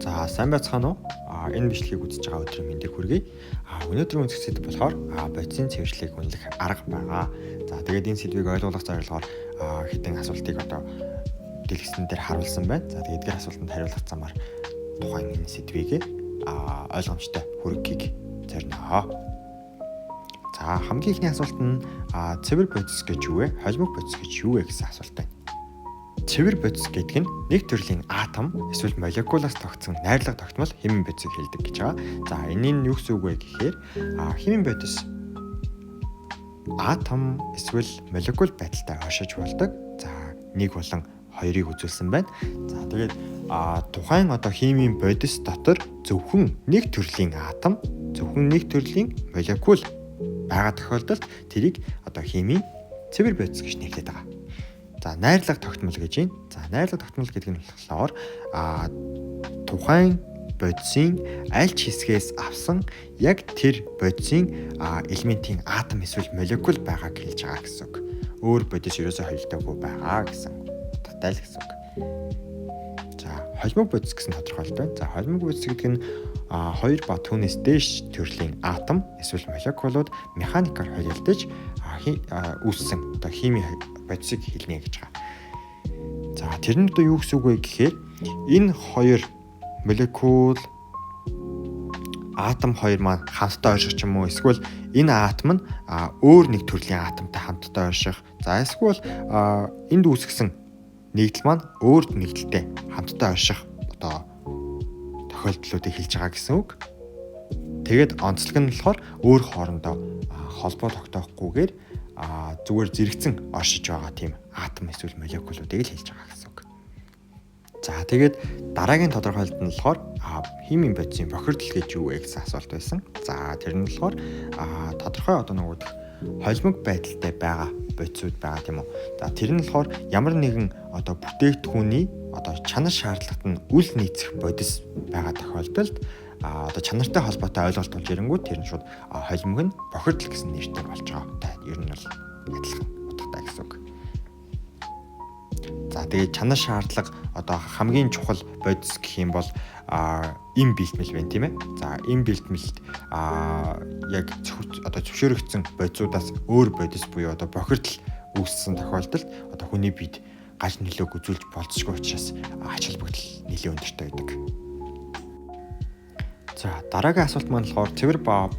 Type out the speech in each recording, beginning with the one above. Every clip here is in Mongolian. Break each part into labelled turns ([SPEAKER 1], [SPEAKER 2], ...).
[SPEAKER 1] За сайн байцгаана уу? Энэ бичлэгийг үзэж байгаа өдрийн мэндийг хүргэе. Өнөөдрийн үзэх сэдэв болохоор бодисын цэвэрлэгийг үнэлэх арга байгаа. За тэгээд энэ сэдвийг ойлгох зорилгоор хэдэн асуултыг дэлгэцэн дээр харуулсан байна. За тэгээд эдгээр асуултанд хариулах замаар тухайн энэ сэдвийг ойлгомжтой хүргэхийг зорино. За хамгийн ихний асуулт нь цэвэр бодис гэж юу вэ? Холимог бодис гэж юу вэ гэсэн асуулт байна. Цэвэр бодис гэдэг нь нэг төрлийн атом эсвэл молекулаас тогтсон найрлага тогтмол химийн бодисыг хэлдэг гэж байгаа. За энэ нь юу гэсэн үг вэ гэхээр химийн бодис атом эсвэл молекул байдалтай хошиж болдог. За нэг болон хоёрыг үзүүлсэн байна. За тэгээд тухайн химийн бодис дотор зөвхөн нэг төрлийн атом, зөвхөн нэг төрлийн молекул байгаа тохиолдолд тэрийг химийн цэвэр бодис гэж нэрлэдэг байгаа. За найрлага тогтмол гэж байна. За найрлага тогтмол гэдэг нь болохоор тухайн бодисын аль ч хэсгээс авсан яг тэр бодисын элементийн атом эсвэл молекул байгааг хэлж байгаа гэсэн үг. Өөр бодис ерөөсөө холилдоогүй байгаа гэсэн утгатай л гэсэн үг. За холимог бодис гэсэн тодорхойлолт байна. За холимог бодис гэдэг нь хоёр ба түүнээс дээш төрлийн атом эсвэл молекулууд механикаар холилдож үүссэн химийн бодисыг хэлнэ гэж байгаа. За тэр нь юу гэсэн үг вэ гэхээр энэ хоёр молекул атом хоёр маань хамтдаа ойрших ч юм уу, эсвэл энэ атом нь өөр нэг төрлийн атомтай хамтдаа ойрших. За эсвэл энд үүсгэсэн нэгдэл маань өөр нэгдэлтэй хамтдаа ойрших тохиолдлуудыг хэлж байгаа гэсэн үг. Тэгээд онцлог нь болохоор өөр хоорондоо холбоо тогтоохгүйгээр зүгээр зэрэгцэн оршиж байгаа тийм атом эсвэл молекулуудыг л хэлж байгаа гэсэн үг. За тэгээд дараагийн тодорхойлолт нь болохоор химийн бодисын бохирдол гэж юу вэ гэсэн асуулт байсан. За тэр нь болохоор тодорхой холимог байдалтай байгаа бодисууд байгаа тийм үү. За тэр нь болохоор ямар нэгэн бүтээгдэхүүний чанар шаардлагат нь үл нийцэх бодис байгаа тохиолдолд чанартай холбоотой ойлголт болж ирэнгүүт тэр нь шууд холимог нь бохирдол гэсэн нэртэй болж байгаа. Ер нь бол адилхан утгатай гэсэн үг. За тэгээд чанар шаардлага хамгийн чухал бодис гэх юм бол им бэлтгэл байна тийм ээ. За им бэлтгэлд яг зөвшөөрөгдсөн бодисуудаас өөр бодис буюу бохирдол үүссэн тохиолдолд хүний биед гаж нөлөөг үзүүлж болцсохгүй учраас ач холбогдол нэлээд өндөртэй байдаг. За дараагийн асуулт маань болохоор цэвэр ба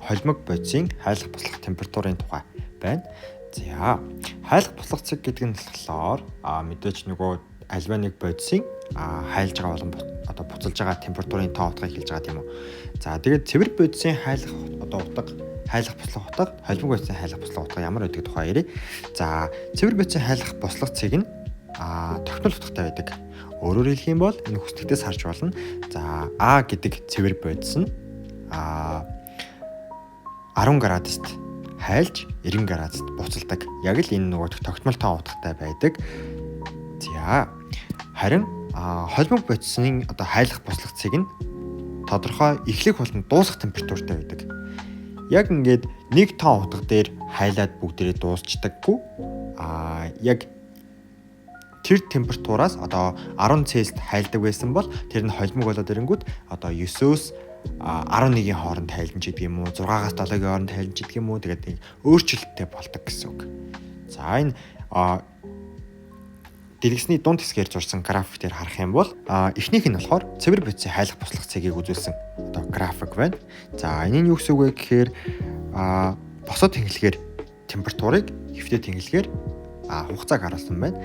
[SPEAKER 1] холимог бодисын хайлах буслах температурын тухай байна. За хайлах буслах цэг гэдэг нь болохоор мэдээж альва нэг бодисын хайлж байгаа болон буцалж байгаа температурын тоо утгыг хэлж байгаа тийм үү. За тэгээд цэвэр бодисын хайлах утга, хайлах буслах утга, холимог бодисын хайлах буслах утга ямар байдаг тухай ярив. За цэвэр бодисын хайлах буслах цэг нь тогтмол утгатай байдаг. Өөрөөр хэлэх юм бол энэ хүснэгтээс харж болно. За А гэдэг цэвэр бодис нь 10 градуст хайлж 90 градуст буцалдаг. Яг л энэ тогтмол тоо утгатай байдаг. За харин холимог бодисын хайлах буслах цэг нь тодорхой эхлэх болон дуусах температуртай байдаг. Яг ингээд нэг тоо утга дээр хайлаад бүгдээрээ дуусчдаггүй. Яг тэр температураас 10 Цельсд хайлдаг байсан бол тэр нь холимог болоод ирэнгүүт 9-өөс 11-ийн хооронд хайлж идэх юм уу, 6-аас 7-гийн хооронд хайлж идэх юм уу, тэгээд өөрчлөлттэй болдог гэсэн үг. За энэ дэлгэцний дунд хэсгээр зурсан график дээр харах юм бол эхнийх нь болохоор цэвэр бодисын хайлах буслах цэгийг үзүүлсэн график байна. За энэ нь юу гэсэн үг вэ гэхээр босоод тэнглэхээр температурыг хэвтэ тэнглэхээр хугацааг харуулсан байна.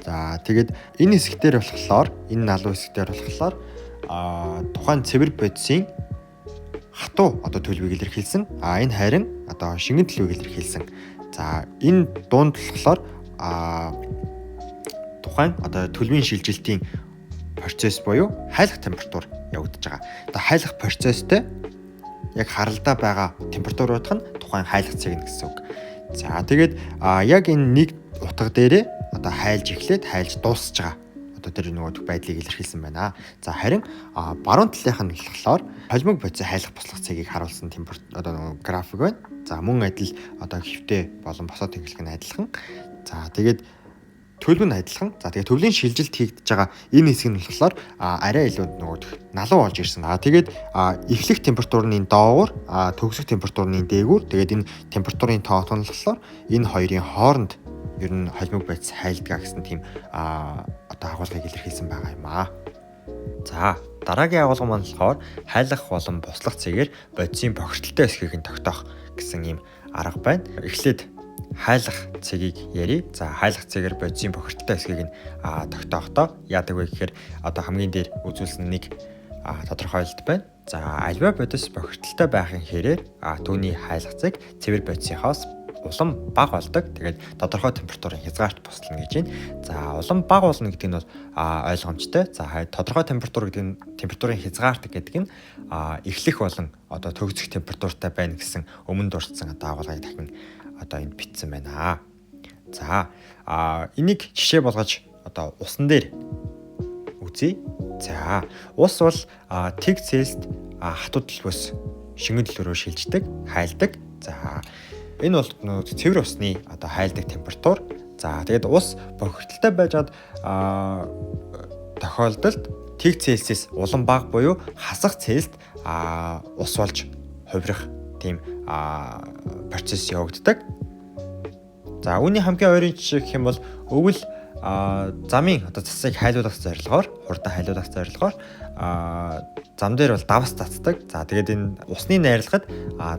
[SPEAKER 1] За тэгээд энэ хэсгээр болохоор энэ налуу хэсгээр болохоор тухайн цэвэр бодисын хатуу төлөвийг илэрхийлсэн. Энэ харин шингэн төлөвийг илэрхийлсэн. За энэ дунд болохоор тухайн төлөвийн шилжилтийн процесс буюу хайлах температур явагдаж байгаа. Хайлах процесстэй яг харалдаа байгаа температур утга нь тухайн хайлах цэг гэсэн үг. За тэгээд яг энэ нэг утга дээрээ хайлж эхлээд хайлж дуусж байгаа. Тэр байдлыг илэрхийлсэн байна. За харин баруун талынх нь болохоор холимог бодисын хайлах буслах цэгийг харуулсан график байна. За мөн адил хэвтэ болон босоод тэнглэх нь адилхан. За тэгээд төлөв нь адилхан. За тэгээд төвлийн шилжилт хийгдэж байгаа энэ хэсэг нь болохоор арай илүү нөгөө налуу болж ирсэн. Тэгээд эхлэх температурны доогуур, төгсөх температурны дээгүүр. Тэгээд энэ температурын тоотон нь болохоор энэ хоёрын хооронд ер нь холимог байц хайлдгаа гэсэн тийм одоо агуулгыг илэрхийлсэн байгаа юм аа. За дараагийн агуулга маань болохоор хайлах болон буслах цэгээр бодисын бохирдолтой эсхийг нь тогтоох гэсэн ийм арга байна. Эхлээд хайлах цэгийг ярий. За хайлах цэгээр бодисын бохирдолтой эсхийг нь тогтоохдоо яадаг вэ гэхээр одоо хамгийн дээр үзүүлсэн нэг тодорхойлолт байна. За альва бодис бохирдолтой байхын хэрээр түүний хайлах цэг цэвэр бодисынхоос улам бага болдог. Тэгээд тодорхой температурын хязгаарт буслана гэж байна. За улам бага болно гэдэг нь бол ойлгомжтой. За тодорхой температурын хязгаарт гэдэг нь эхлэх болон одоо төгсөх температуртай байна гэсэн өмнө дурдсан агуулгыг дахин одоо энд бичсэн байна. За энийг жишээ болгож одоо усан дээр үзье. За ус бол тэг Цельсиэд хатуу төлбөс шингэн төлөөрөө шилждэг, хайлдаг. За энэ бол цэвэр усны одоо хайлдаг температур. За тэгээд ус бохирдолтой байжгаад тохиолдолд тэг Цельсиэс улам бага буюу хасах Цельсид ус болж хувирах тийм процесс явагддаг. За үүний хамгийн ойрын жишээ гэх юм бол өвөл замын одоо цасыг хайлуулах зорилгоор, хурдан хайлуулах зорилгоор зам дээр бол давс цацдаг. За тэгээд энэ усны найрлагад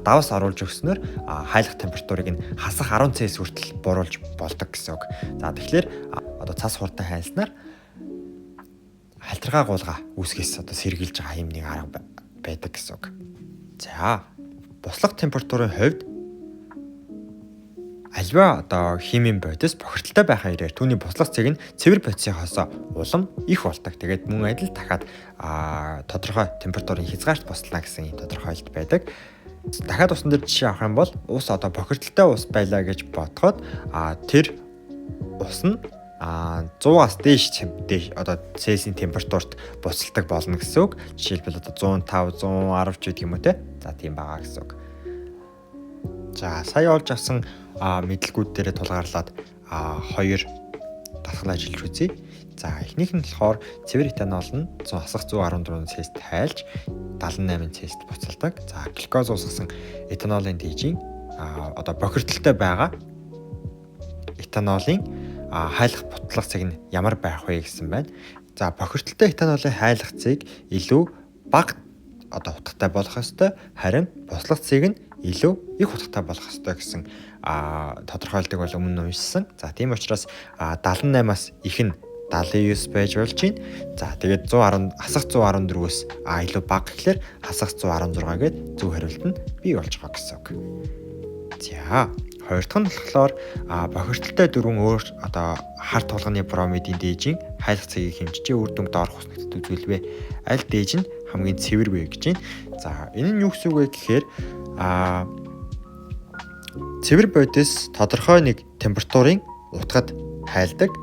[SPEAKER 1] давс оруулж өгснөөр хайлах температурыг нь хасах 10 Цельс хүртэл бууруулж болдог гэсэн үг. За тэгэхээр одоо цас хурдан хайлснаар хальтргаа гуулга үүсгээс одоо сэргийлж байгаа юм нэг арга байдаг гэсэн үг. За буслах температурын хувьд альва одоо химийн бодис бохирдолтой байхаа ирээр түүний буслах цэг нь цэвэр бодисынхоос улам их болдог. Тэгээд мөн адил дахиад тодорхой температурын хязгаарт буслана гэсэн ийм тодорхойлолт байдаг. Дахиад усан дээр жишээ авах юм бол ус одоо бохирдолтой ус байлаа гэж бодоход тэр ус нь 100-аас дээш одоо Цельсийн температурт буцалдаг болно гэсэн үг. Жишээлбэл одоо 105, 110 ч гэдэг юм уу те. За тийм байгаа гэсэн үг. За сая олж авсан мэдлгүүд дээрээ тулгаарлаад хоёр татгал ажиллаж үзье. За эхнийх нь болохоор цэвэр этанол нь асах 114 Цельсиэд хайлж 78 Цельсиэд буцалдаг. За глюкоз уусгасан этанолын дижийн одоо бохирдолтой байгаа этанолын хайлах бутлах цэг нь ямар байх вэ гэсэн байна. За бохирдолтой этанолын хайлах цэг илүү бага одоо утгатай болох ёстой. Харин буслах цэг нь илүү их утгатай болох ёстой гэсэн тодорхойлдог бол өмнө уншсан. За тийм учраас 78-аас их нь 79 байж болж байна. За тэгээд 110 асах 114-өөс илүү бага гэхлээр асах 116 гээд зөв хариулт нь бий болж байгаа гэсэн үг. За хоёр дахь нь болохоор бохирдолтой дөрвөн өөр одоо хар тулганы бромидын дээжийн хайлах цэгийг хэмжиж үр дүнг доорх хүснэгт үзүүлвэ. Аль дээж нь хамгийн цэвэр вэ гэж байна. За энэ нь юу гэсэн үг вэ гэхээр цэвэр бодис тодорхой нэг температурын утгад хайлдаг,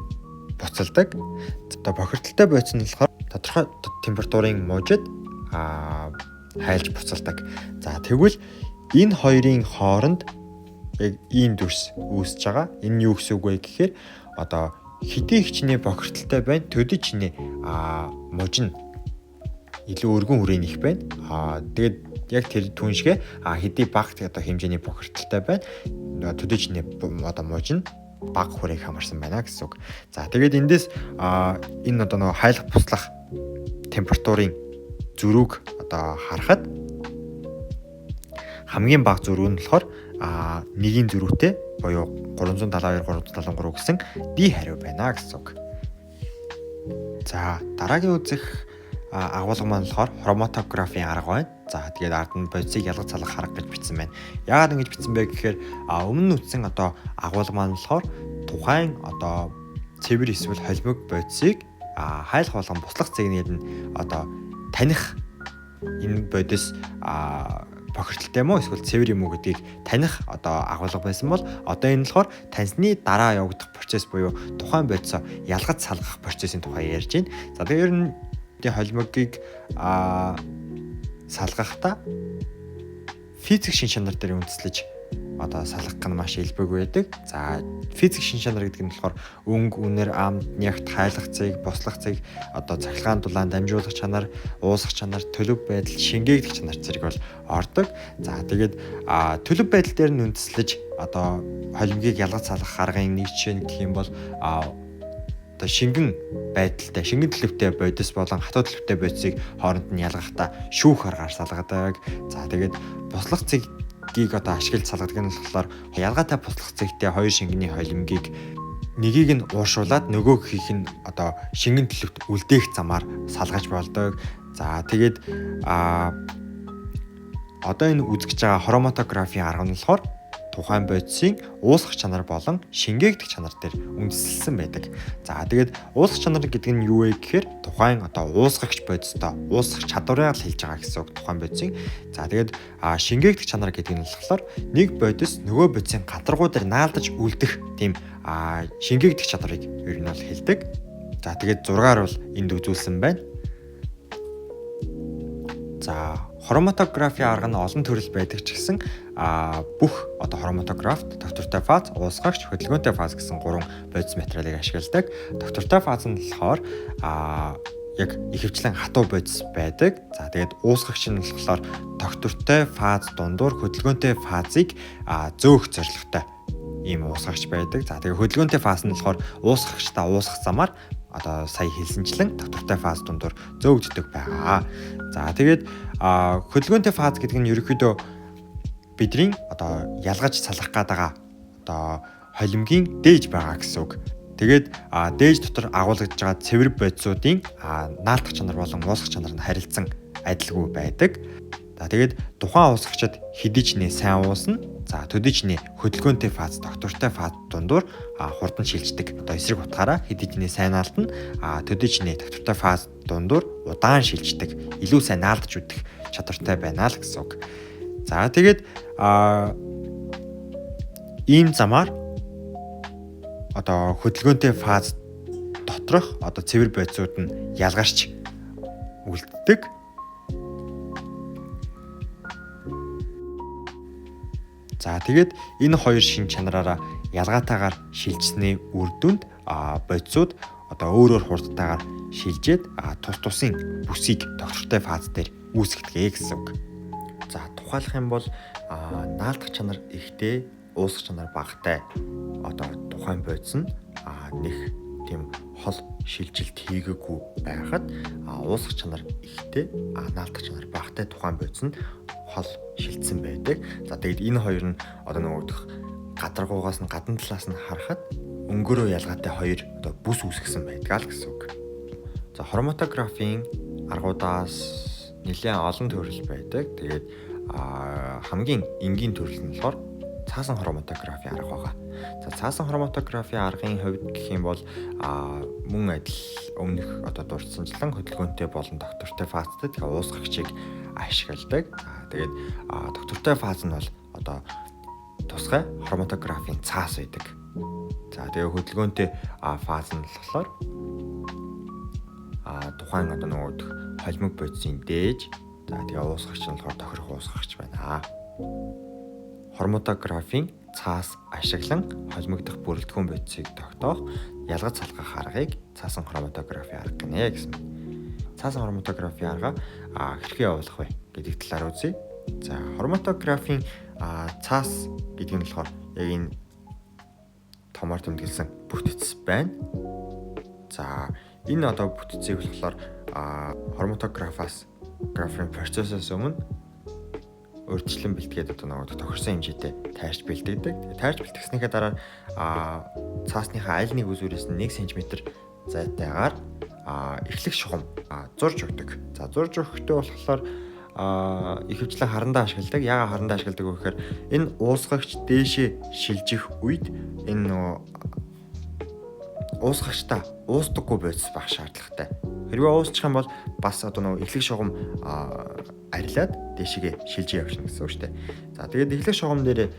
[SPEAKER 1] буцалдаг. Одоо бохирдолтой бодис нь болохоор тодорхой температурын мужид хайлж буцалдаг. За тэгвэл энэ хоёрын хооронд яг ийм дүрс үүсэж байгаа. Энэ юу гэсэн үг вэ гэхээр одоо хэдий их чиний бохирдолтой байна, төдий чиний муж нь илүү өргөн хүрээний их байна. Тэгээд яг тэр түншгэ хэдий бага одоо хэмжээний бохирдолтой байна. Төдий чиний одоо муж нь бага хүрээг хамарсан байна гэсэн үг. За тэгээд эндээс энэ одоо нөгөө хайлах буслах температурын зөрүүг одоо харахад хамгийн бага зөрүү нь болохоор нэгийн зөрүүтэй буюу 372 373 гэсэн D хариу байна гэсэн үг. За дараагийн үзэх агуулга маань болохоор хроматографийн арга байна. За тэгээд ард нь бодисыг ялгаж салгах арга гэж бичсэн байна. Яагаад ингэж бичсэн бэ гэхээр өмнө үтсэн одоо агуулга маань болохоор тухайн одоо цэвэр эсвэл холимог бодисыг хайлах болгон буслах цэгнээр нь одоо таних энэ бодис бохирдолтой юм уу эсвэл цэвэр юм уу гэдгийг таних одоо агуулга байсан бол одоо энэ болохоор таньсны дараа явагдах процесс буюу тухайн бодисоо ялгаж салгах процессын тухай ярьж байна. За тэгэхээр ер нь холимогийг салгахдаа физик шин чанар дээр үндэслэж одоо салгах нь маш элбэг байдаг. За физик шин чанар гэдэг нь болохоор өнгө, үнэр, амт, нягт, хайлгацыг, бослогцыг одоо цахилгаан дулаан дамжуулах чанар, уусах чанар, төлөв байдал, шингээгдэх чанар зэрэг бол ордог. За тэгээд төлөв байдал дээр нь үндэслэж одоо холимгийг ялгаж салгах аргын нэг жишээ нь гэх юм бол одоо шингэн байдалтай, шингэн төлөвтэй бодис болон хатуу төлөвтэй бодисыг хооронд нь ялгахдаа шүүх аргаар салгадаг. За тэгээд бослогцыг одоо ашиглаж салгадаг нь болохоор ялгаатай бослогцэгтэй хоёр шингэний холимгийг нэгийг нь ууршуулад нөгөөхийг нь одоо шингэн төлөвт үлдээх замаар салгаж болдог. За тэгээд одоо энэ үзэж байгаа хроматографийн арга нь болохоор тухайн бодисын уусгах чанар болон шингээгдэх чанар дээр үндэслэлсэн байдаг. За тэгээд уусгах чанар гэдэг нь юу вэ гэхээр тухайн одоо уусгагч бодистой уусгах чадварыг хэлж байгаа гэсэн үг тухайн бодисын. За тэгээд шингээгдэх чанар гэдэг нь болохоор нэг бодис нөгөө бодисын гадаргуу дээр наалдаж үлдэх тийм шингээгдэх чадварыг ер нь бол хэлдэг. За тэгээд 6-аар бол энд үзүүлсэн байна. За хроматографийн арга нь олон төрөл байдаг ч гэсэн бүх одоо хроматографт доктортой фаз, уусгагч, хөдөлгөөнтэй фаз гэсэн 3 бодис материалыг ашигладаг. Доктортой фаз нь болохоор яг ихэвчлэн хатуу бодис байдаг. За тэгээд уусгагч нь болохоор доктортой фаз дундуур хөдөлгөөнтэй фазыг зөөх зорилготой ийм уусгагч байдаг. За тэгээд хөдөлгөөнтэй фаз нь болохоор уусгагчтай уусгах замаар одоо сая хэлсэнчлэн доктортой фаз дундуур зөөгддөг байгаа. За тэгээд хөдөлгөөнтэй фаз гэдэг нь ерөнхийдөө бидний одоо ялгаж салгах гээд байгаа одоо холимгийн дээж байгаа гэсэн үг. Тэгээд дээж дотор агуулгаж байгаа цэвэр бодисуудын наалдах чанар болон уусгах чанар нь харилцан адилгүй байдаг. За тэгээд тухайн уусгагчид хэдий ч нэ сайн уусна. За төдий ч нэ хөдөлгөөнтэй фаз, доктортой фаз дундуур хурдан шилждэг. Одоо эсрэг утгаараа хэдий ч нэ сайн наалдна. Төдий ч нэ доктортой фаз дундуур удаан шилждэг. Илүү сайн наалдаж үдэх чадвартай байна л гэсэн үг. За тэгээд ийм замаар одоо хөдөлгөөнтэй фаз доторх одоо цэвэр бодисууд нь ялгарч үлддэг. За тэгээд энэ хоёр шин чанараараа ялгаатайгаар шилжсэний үр дүнд бодисууд одоо өөрөөр хурдтайгаар шилжээд тус тусын бүсийг доктортой фаз дээр үүсгэдэг гэсэн үг. За тухайлах юм бол наалдах чанар ихтэй, уусгах чанар багатай одоо тухайн бодис нь нэг тийм хол шилжилт хийгээгүй байхад уусгах чанар ихтэй, наалдах чанар багатай тухайн бодис нь хол шилжсэн байдаг. За тэгээд энэ хоёр нь одоо нөгөөх гадаргуугаас нь гадна талаас нь харахад өнгөөрөө ялгаатай хоёр одоо бүс үүсгэсэн байдаг л гэсэн үг. За хроматографийн аргуудаас нэлээд олон төрөл байдаг. Тэгээд хамгийн энгийн төрөл нь болохоор цаасан хроматографийн арга байгаа. За цаасан хроматографийн аргын хувьд гэх юм бол мөн адил өмнөх одоо дурдсанчлан хөдөлгөөнтэй болон доктортой фазтай тэгээ уусгагчийг ашигладаг. Тэгээд доктортой фаз нь бол одоо тусгай хроматографийн цаас байдаг. За тэгээ хөдөлгөөнтэй фаз нь болохоор тухайн одоо нөгөө холимог бодисын дээж, за тэгээ уусгагч нь болохоор тохирох уусгагч байна. Хроматографийн цаас ашиглан холимогдох бүрэлдэхүүн бодисыг тогтоох ялгаж салгах аргыг цаасан хроматографийн арга гэнэ гэсэн. Цаасан хроматографийн арга хэрхэн явуулах вэ гэдэг талаар үзье. За хроматографийн цаас гэдэг нь болохоор яг энэ томоор тэмдэглэсэн бүтц байна. За энэ одоо бүтцийг болохоор хроматографаас графийн процессоос өмнө урьдчилан бэлтгээд одоо нөгөө тохирсон хэмжээтэй тайрч бэлтгэдэг. Тайрч бэлтгэснийхээ дараа цаасныхаа аль нэг үзүүрээс нь 1 см зайтайгаар эхлэх шугам зурж өгдөг. За зурж өгөхдөө болохоор ихэвчлэн харандаа ашигладаг. Яагаад харандаа ашигладаг вэ гэхээр энэ уусгагч дээшээ шилжих үед энэ нөгөө уусгагчтай уусдаггүй бодис байх шаардлагатай. Хэрвээ уусчих юм бол бас одоо нөгөө эхлэх шугам арилаад дээшээгээ шилжиж явчихна гэсэн үг шүү дээ. За тэгээд эхлэх шугам дээр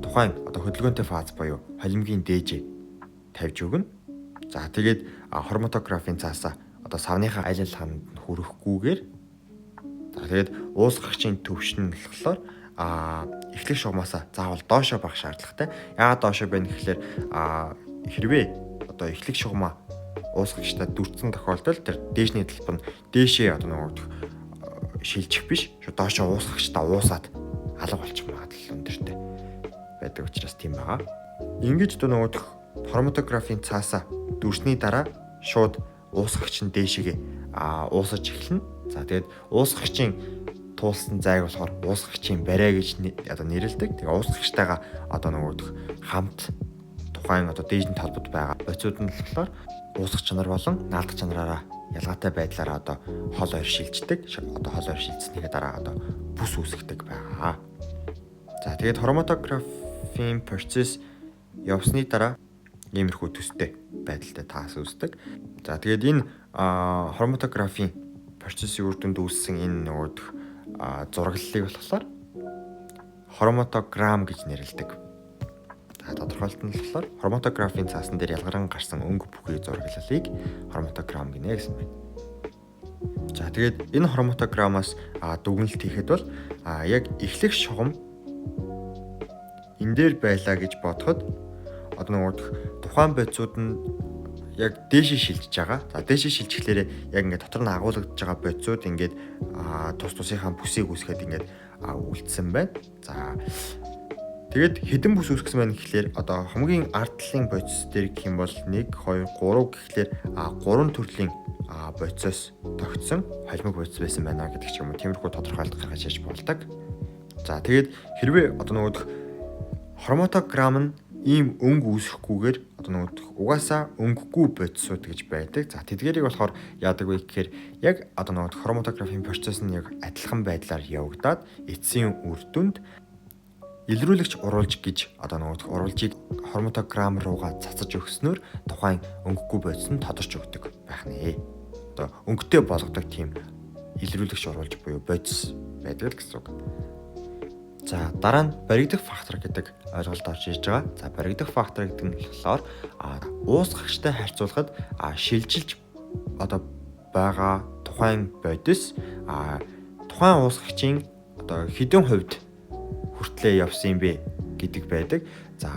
[SPEAKER 1] тухайн одоо хөдөлгөөнтэй фаз буюу холимгийн дээжээ тавьж өгнө. За тэгээд хроматографийн цаасаа одоо савныхаа аль аль ханд хүрэхгүйгээр за тэгээд уусгагчийн төвшин нь болохоор эхлэх шугамаасаа заавал доошоо байх шаардлагатай. Яагаад доошоо байна гэхэлэр хэрвээ одоо эхлэх шугамаа уусгагчдаа дүрцэн тохиолдолд тэр дээшний талбар нь дээшээ шилжих биш доошоо уусгагчдаа уусаад алга болчих магадлал өндөртэй байдаг учраас тийм байгаа. Ингэж хроматографийн цаасаа дүрсний дараа шууд уусгагч нь дээшээгээ уусаж эхэлнэ. За тэгээд уусгагчийн туулсан зайг болохоор уусгагчийн барай гэж нэрлэдэг. Тэгээ уусгагчтайгаа хамт тухайн дээжний толбод байгаа боцууд нь болохоор уусгах чанар болон наалдах чанараараа ялгаатай байдлаараа хол ойр шилждэг. Хол ойр шилжснийхээ дараа бүс үүсгдэг байгаа. За тэгээд хроматографийн процесс явсны дараа иймэрхүү төстэй байдалтай таас үүсдэг. За тэгээд энэ хроматографийн процессын үр дүнд үүссэн энэ зураглалыг болохоор хроматограм гэж нэрлэдэг. Тодорхойлолт нь болохоор хроматографийн цаасан дээр ялгаран гарсан өнгө бүхий зураглалыг хроматограм гинэ гэсэн байна. За тэгээд энэ хроматограмаас дүгнэлт хийхэд бол яг эхлэх шугам энэ дээр байлаа гэж бодоход тухайн бодисууд нь яг дээшээ шилжиж байгаа. За дээшээ шилжихлээр яг дотор нь агуулгадж байгаа бодисууд тус тусынхаа бүсийг үүсгээд үлдсэн байна. За тэгээд хэдэн бүс үүсгэсэн байна гэхлээр хамгийн ард талын бодис дээр гэх юм бол 1 2 3 гэхлээр 3 төрлийн бодисоос тогтсон холимог бодис байсан байна гэдэг ч юм уу. Тиймэрхүү тодорхойлолт гаргаж ирж болдог. За тэгээд хэрвээ хроматограм нь ийм өнгө үүсэхгүйгээр угаасаа өнгөгүй бодисууд гэж байдаг. За тэдгээрийг болохоор яадаг вэ гэхээр яг хроматографийн процесс нь яг адилхан байдлаар явагдаад эцсийн үр дүнд илрүүлэгч уруулж гэж уруулжийг хроматограм руугаа цацаж өгснөөр тухайн өнгөгүй бодис нь тодорч өгдөг байх нэ. Өнгөтэй болгодог тийм илрүүлэгч уруулж буюу бодис байдаг гэсэн үг. За дараа нь баригдах фактор гэдэг ойлголт орж ирж байгаа. За баригдах фактор гэдэг нь болохоор уусгагчтай харьцуулахад шилжилж байгаа тухайн бодис тухайн уусгагчийн хэдэн хувьд хүртлээ явсан юм бэ гэдэг байдаг. За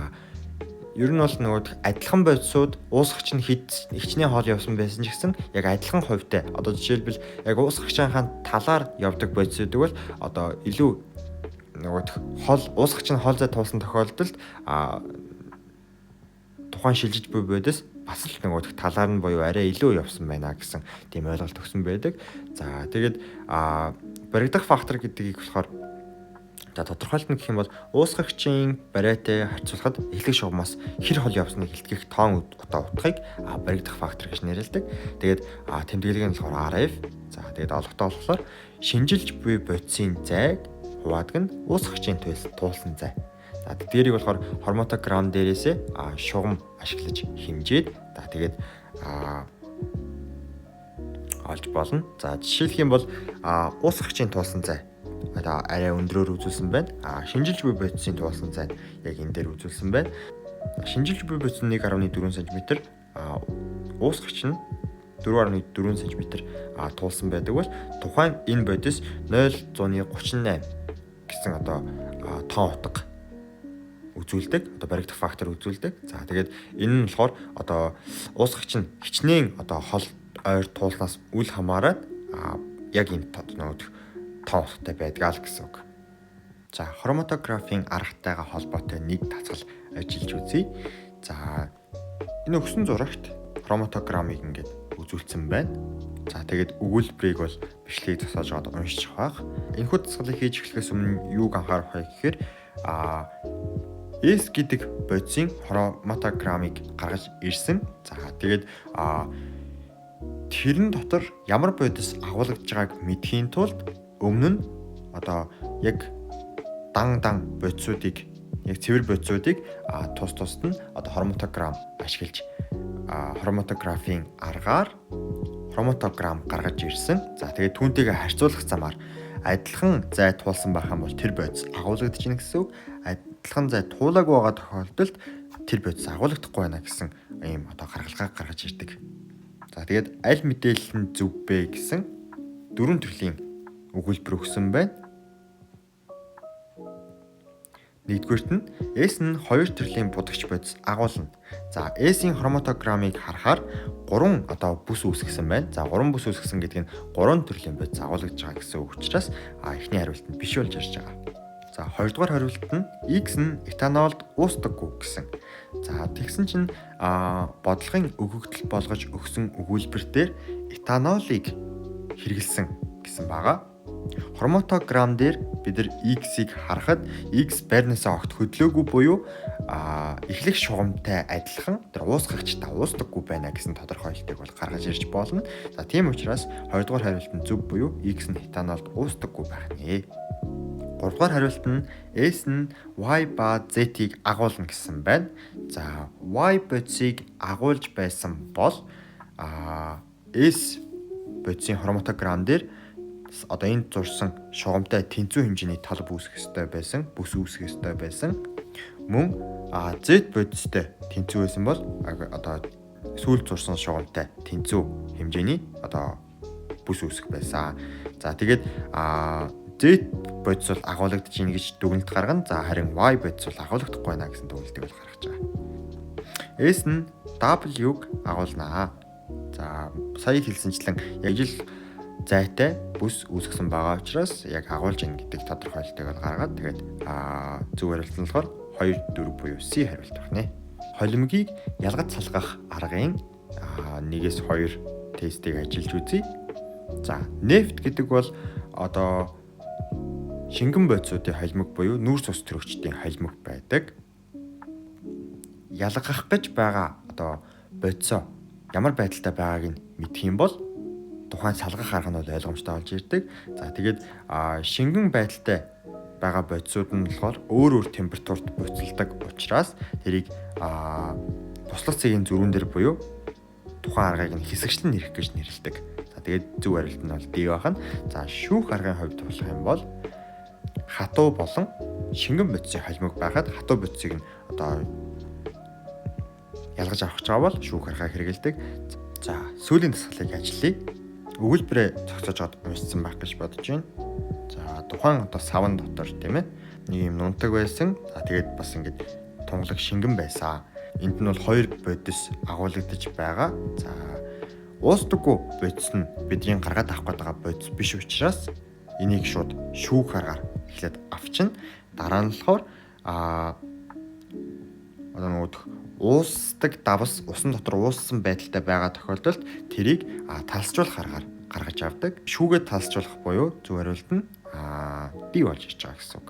[SPEAKER 1] ер нь бол адилхан бодисууд уусгагч нь хичнээн хоол явсан байсан ч гэсэн яг адилхан хувьтай жишээлбэл яг уусгагчийн талаар явдаг бодис гэдэг бол илүү уусгагч нь хоол зай туулсан тохиолдолд тухайн шилжиж буй бодис бас л талаар нь буюу арай илүү явсан байна гэсэн тийм ойлголт өгсөн байдаг. За тэгээд баригдах фактор гэдгийг болохоор тодорхойлт нь гэх юм бол уусгагчийн барайтай харьцуулахад эхлэх шугамаас хэр хол явсныг илтгэх тоон утгыг баригдах фактор гэж нэрлэдэг. Тэгээд тэмдэглэг нь болохоор RF. За тэгээд олготоо болохоор шинжилж буй бодисын зайг хуваадаг нь уусгагчийн туулсан зай. За тэдгэрийг болохоор хроматограм дээрээсээ шугам ашиглаж хэмжээд тэгээд олж болно. За жишээлх юм бол уусгагчийн туулсан зай арай өндрөөр үзүүлсэн байна. Шинжилж буй бодисын туулсан зай яг энэ дээр үзүүлсэн байна. Шинжилж буй бодис нь 1.4 см, уусгагч нь 4.4 см туулсан байдаг бол тухайн энэ бодис 0.38 гэсэн тоон утга үзүүлдэг. Баригдах фактор үзүүлдэг. За тэгээд энэ нь болохоор уусгагч нь хичнээн хол ойр туулнаас үл хамааран яг энэ тоон утгатай байдгаа л гэсэн үг. За хроматографийн аргатайгаа холбоотой нэг тасгал ажиллаж үзье. За энэ өгсөн зурагт хроматограмыг үзүүлсэн байна. За тэгээд өгүүлбэрийг бол бичлэгийг зогсоож уншиж байгаа. Энэхүү дасгалыг хийж эхлэхээс өмнө юуг анхаарах вэ гэхээр S гэдэг бодисын хроматограмыг гаргаж ирсэн. За тэгээд тэрэн дотор ямар бодис агуулгаж байгааг мэдхийн тулд өмнө нь яг дан бодисуудыг яг цэвэр бодисуудыг тус тусад нь хроматограм ашиглаж хроматографийн аргаар хроматограм гаргаж ирсэн. За тэгээд түүнтэйгээ харьцуулах замаар адилхан зай туулсан байх юм бол тэр бодис агуулгадж ийн гэсэн үг. Адилхан зай туулаагүй байгаа тохиолдолд тэр бодис агуулгадахгүй байна гэсэн ийм гаргалгаа гаргаж ирдэг. За тэгээд аль мэдээлэл нь зөв бэ гэсэн 4 төрлийн өгүүлбэр өгсөн байна. Нэгдүгüүрт нь S нь 2 төрлийн будагч бодис агуулна. За S-ийн хроматограммыг харахаар 3 бүс үүсгэсэн байна. За 3 бүс үүсгэсэн гэдэг нь 3 төрлийн бодис агуулгаж байгаа гэсэн үг учраас эхний хариулт нь биш болж ирж байгаа. За хоёрдугаар хариулт нь X нь этанолд уустдаггүй гэсэн. За тэгсэн чинь бодлогын өгөгдөл болгож өгсөн өгүүлбэр дээр этанолыг хэрэгэлсэн гэсэн байгаа. Хроматограмм дээр бид нар X-ийг харахад X байрнаасаа огт хөдлөөгүй буюу эхлэх шугамтай адилхан тэр уусгагчтай уусдаггүй байна гэсэн тодорхойлолтыг бол гаргаж ирж болно. За тийм учраас 2 дугаар хариулт нь зөв буюу X нь этанолд уусдаггүй байх нэ. 3 дугаар хариулт нь S нь Y ба Z-ийг агуулна гэсэн байна. За Y бодисыг агуулж байсан бол S бодисын хроматограмм дээр энд зурсан шугамтай тэнцүү хэмжээний талб үүсгэх ёстой байсан, бүс үүсгэх ёстой байсан. Мөн Z бодистой тэнцүү байсан бол сүүлд зурсан шугамтай тэнцүү хэмжээний бүс үүсгэх байсан. За тэгээд Z бодис бол агуулгадж ийн гэж дүгнэлт гаргана. За харин Y бодис бол агуулгадахгүй байна гэсэн дүгнэлтийг бол гаргаж байгаа. S нь W-г агуулнаа. За сая хэлсэнчлэн яг ижил зайтай бүс үүсгэсэн байгаа учраас яг агуулж ийн гэдэг тодорхойлолтыг бол гаргаад тэгээд зөв хариулт нь болохоор 2, 4 буюу C хариулт байна. Холимгийг ялгаж салгах аргын 1-2 тестийг ажиллаж үзье. За нефт гэдэг бол шингэн бодисуудын холимог буюу нүүрс ус төрөгчдийн холимог байдаг. Ялгах гэж байгаа бодисоо ямар байдалтай байгааг нь мэдэх юм бол тухайн салгах арга нь бол ойлгомжтой болж ирдэг. За тэгээд шингэн байдалтай байгаа бодисууд нь болохоор өөр температурт буцалдаг учраас тэрийг туслах цэгийн зөрүүн дээр буюу тухайн аргыг нь хэсэгчлэн нэрх гэж нэрлэдэг. За тэгээд зөв хариулт нь бол D байна. За шүүх аргын хувьд болох юм бол хатуу болон шингэн бодисын холимог байхад хатуу бодисыг нь ялгаж авах гэж байгаа бол шүүх аргаа хэрэгэлдэг. За сүүлийн дасгалыг ажиллая. Өгүүлбэрээ зохицож аваад уншсан байх гэж бодож байна. За тухайн савн дотор тийм ээ нэг юм нунтаг байсан. За тэгээд бас ингэж тунгалаг шингэн байсан. Энд нь бол 2 бодис агуулгадж байгаа. За уустдаггүй бодис нь бидний гаргаад авах гэдэг бодис биш учраас энийг шууд шүүх аргаар эхлээд авчин. Дараа нь болохоор уусдаг давс усан дотор ууссан байдалтай байгаа тохиолдолд тэрийг талсжуулах аргаар гаргаж авдаг. Шүүгээ талсжуулах буюу зөв хариулт нь D болж ирж байгаа гэсэн үг.